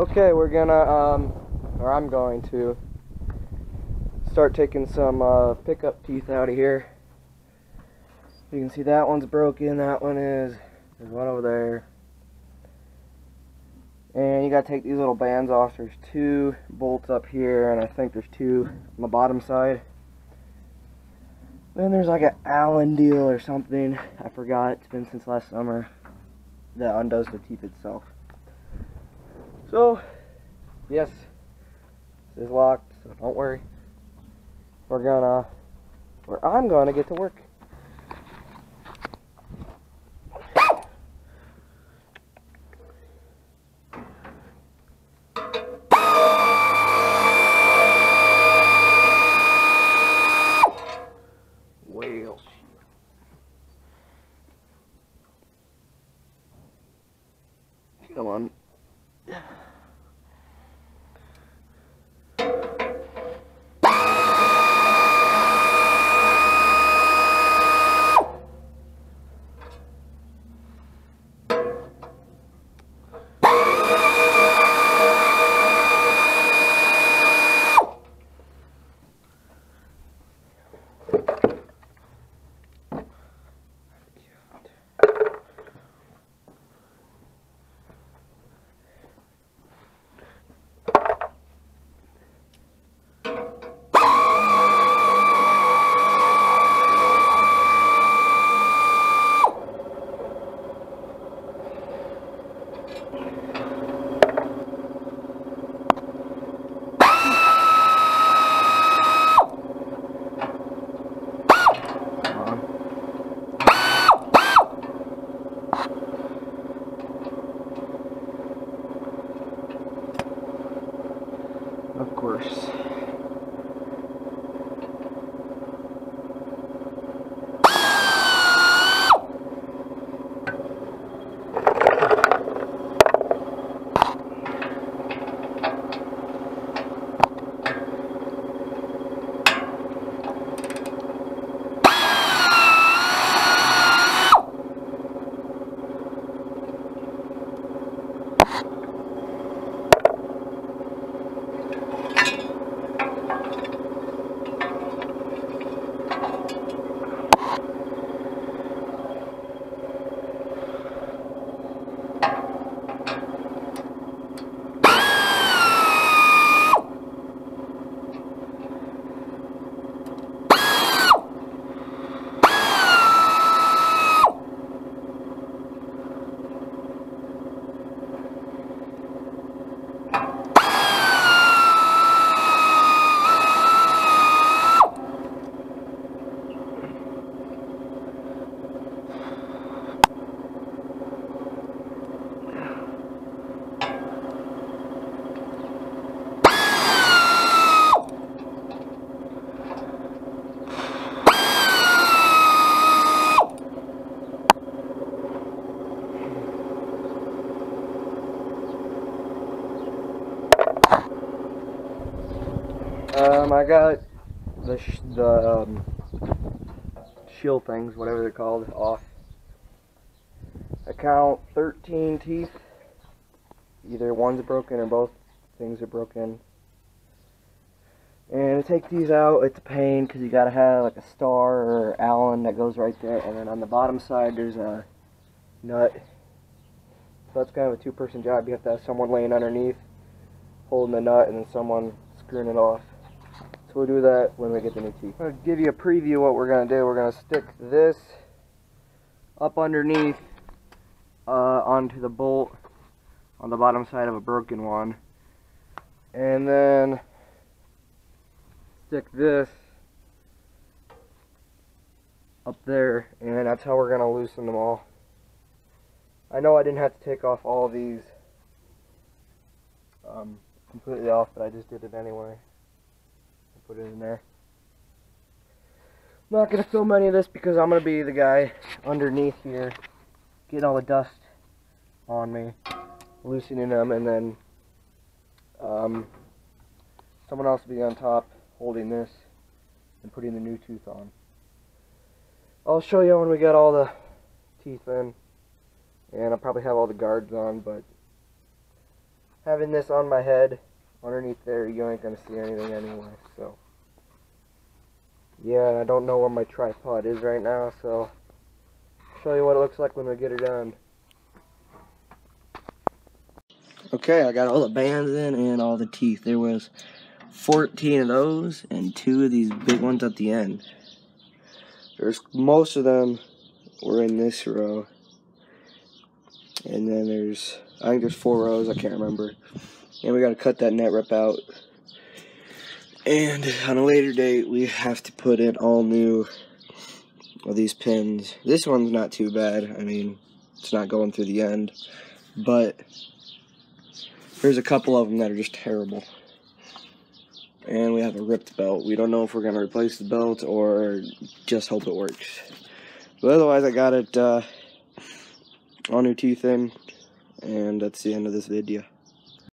Okay, we're gonna, or I'm going to start taking some pickup teeth out of here. You can see that one's broken, that one is. There's one over there. And you gotta take these little bands off. There's 2 bolts up here, and I think there's 2 on the bottom side. Then there's like an Allen deal or something. I forgot, it's been since last summer. That undoes the teeth itself. So, yes, this is locked, so don't worry. I'm gonna get to work. Well, shit. Come on. Of course. I got the shield things, whatever they're called, off. I count 13 teeth. Either one's broken or both things are broken. And to take these out, it's a pain because you gotta have like a star or Allen that goes right there, and then on the bottom side there's a nut. So that's kind of a 2-person job. You have to have someone laying underneath, holding the nut, and then someone screwing it off. So we'll do that when we get the new teeth. I'm going to give you a preview of what we're going to do. We're going to stick this up underneath onto the bolt on the bottom side of a broken one. And then stick this up there, and that's how we're going to loosen them all. I know I didn't have to take off all of these completely off, but I just did it anyway. Put it in there. I'm not going to film any of this because I'm going to be the guy underneath here getting all the dust on me, loosening them, and then someone else will be on top holding this and putting the new tooth on. I'll show you when we get all the teeth in, and I'll probably have all the guards on, but having this on my head, underneath there, you ain't gonna see anything anyway, so. Yeah, I don't know where my tripod is right now, so I'll show you what it looks like when we get it done. Okay, I got all the bands in and all the teeth. There was 14 of those and 2 of these big ones at the end. Most of them were in this row. And then I think there's 4 rows, I can't remember. And we gotta cut that net rip out. And on a later date, we have to put in all new of these pins. This one's not too bad. I mean, it's not going through the end. But there's a couple of them that are just terrible. And we have a ripped belt. We don't know if we're going to replace the belt or just hope it works. But otherwise, I got it all new teeth in. And that's the end of this video.